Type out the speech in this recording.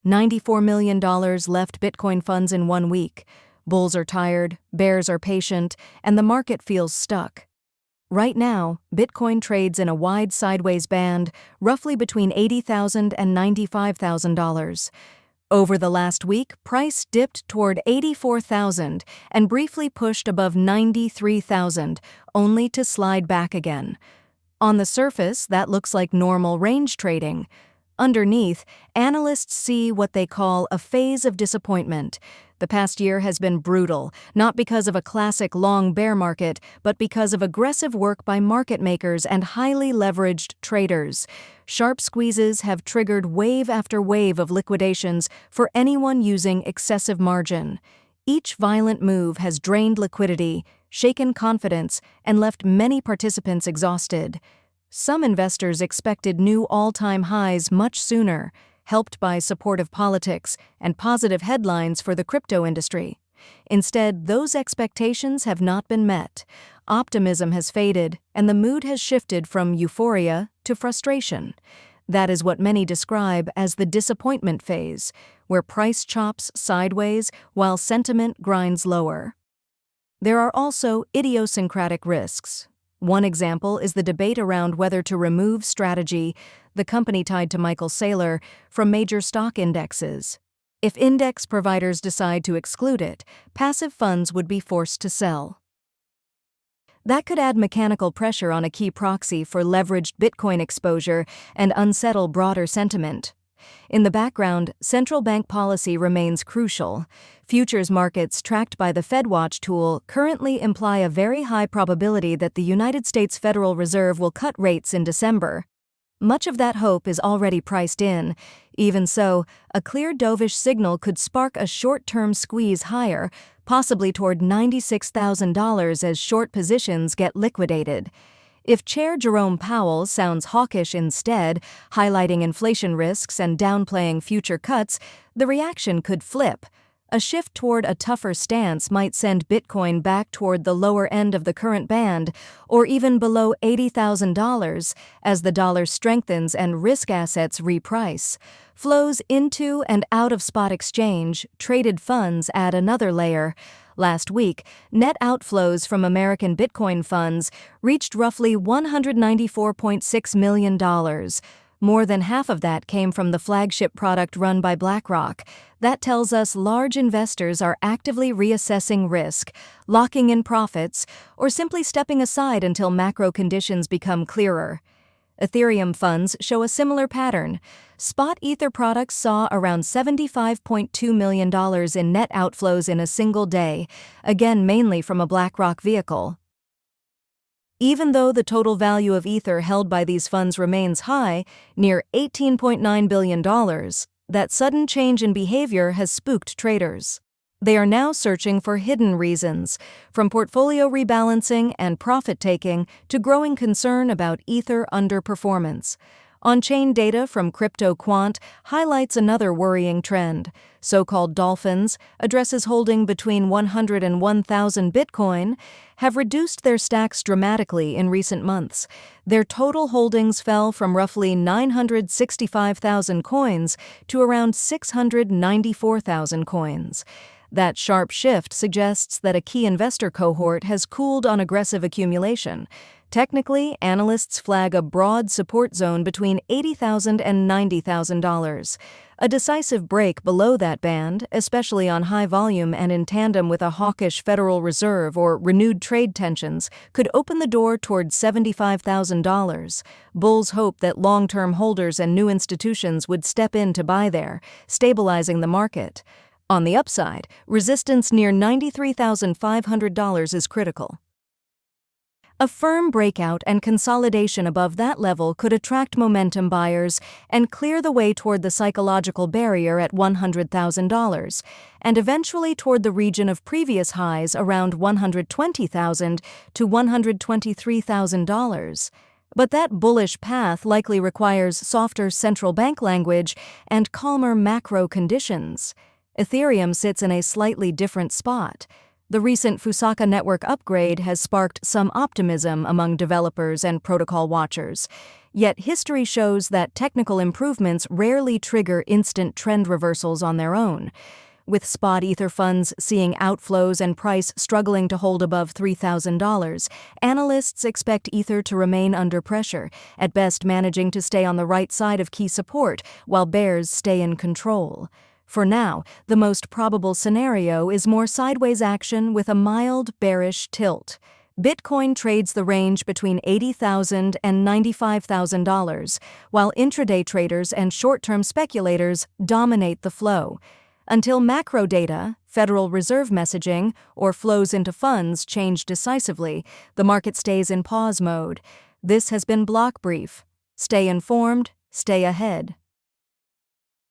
$94 million left Bitcoin funds in 1 week. Bulls are tired, bears are patient, and the market feels stuck. Right now, Bitcoin trades in a wide sideways band, roughly between $80,000 and $95,000. Over the last week, price dipped toward $84,000 and briefly pushed above $93,000, only to slide back again. On the surface, that looks like normal range trading. Underneath, analysts see what they call a phase of disappointment. The past year has been brutal, not because of a classic long bear market, but because of aggressive work by market makers and highly leveraged traders. Sharp squeezes have triggered wave after wave of liquidations for anyone using excessive margin. Each violent move has drained liquidity, shaken confidence, and left many participants exhausted. Some investors expected new all-time highs much sooner, helped by supportive politics and positive headlines for the crypto industry. Instead, those expectations have not been met. Optimism has faded, and the mood has shifted from euphoria to frustration. That is what many describe as the disappointment phase, where price chops sideways while sentiment grinds lower. There are also idiosyncratic risks. One example is the debate around whether to remove Strategy, the company tied to Michael Saylor, from major stock indexes. If index providers decide to exclude it, passive funds would be forced to sell. That could add mechanical pressure on a key proxy for leveraged Bitcoin exposure and unsettle broader sentiment. In the background, central bank policy remains crucial. Futures markets tracked by the FedWatch tool currently imply a very high probability that the United States Federal Reserve will cut rates in December. Much of that hope is already priced in. Even so, a clear dovish signal could spark a short-term squeeze higher, possibly toward $96,000 as short positions get liquidated. If Chair Jerome Powell sounds hawkish instead, highlighting inflation risks and downplaying future cuts, the reaction could flip. A shift toward a tougher stance might send Bitcoin back toward the lower end of the current band, or even below $80,000 as the dollar strengthens and risk assets reprice. Flows into and out of spot exchange, traded funds add another layer. Last week, net outflows from American Bitcoin funds reached roughly $194.6 million. More than half of that came from the flagship product run by BlackRock. That tells us large investors are actively reassessing risk, locking in profits, or simply stepping aside until macro conditions become clearer. Ethereum funds show a similar pattern. Spot Ether products saw around $75.2 million in net outflows in a single day, again mainly from a BlackRock vehicle. Even though the total value of Ether held by these funds remains high, near $18.9 billion, that sudden change in behavior has spooked traders. They are now searching for hidden reasons, from portfolio rebalancing and profit-taking to growing concern about Ether underperformance. On-chain data from CryptoQuant highlights another worrying trend. So-called dolphins, addresses holding between 100 and 1,000 Bitcoin, have reduced their stacks dramatically in recent months. Their total holdings fell from roughly 965,000 coins to around 694,000 coins. That sharp shift suggests that a key investor cohort has cooled on aggressive accumulation. Technically, analysts flag a broad support zone between $80,000 and $90,000. A decisive break below that band, especially on high volume and in tandem with a hawkish Federal Reserve or renewed trade tensions, could open the door toward $75,000. Bulls hope that long-term holders and new institutions would step in to buy there, stabilizing the market. On the upside, resistance near $93,500 is critical. A firm breakout and consolidation above that level could attract momentum buyers and clear the way toward the psychological barrier at $100,000, and eventually toward the region of previous highs around $120,000 to $123,000. But that bullish path likely requires softer central bank language and calmer macro conditions. Ethereum sits in a slightly different spot. The recent Fusaka network upgrade has sparked some optimism among developers and protocol watchers. Yet history shows that technical improvements rarely trigger instant trend reversals on their own. With spot Ether funds seeing outflows and price struggling to hold above $3,000, analysts expect Ether to remain under pressure, at best managing to stay on the right side of key support, while bears stay in control. For now, the most probable scenario is more sideways action with a mild bearish tilt. Bitcoin trades the range between $80,000 and $95,000, while intraday traders and short-term speculators dominate the flow. Until macro data, Federal Reserve messaging, or flows into funds change decisively, the market stays in pause mode. This has been BlockBrief. Stay informed, stay ahead.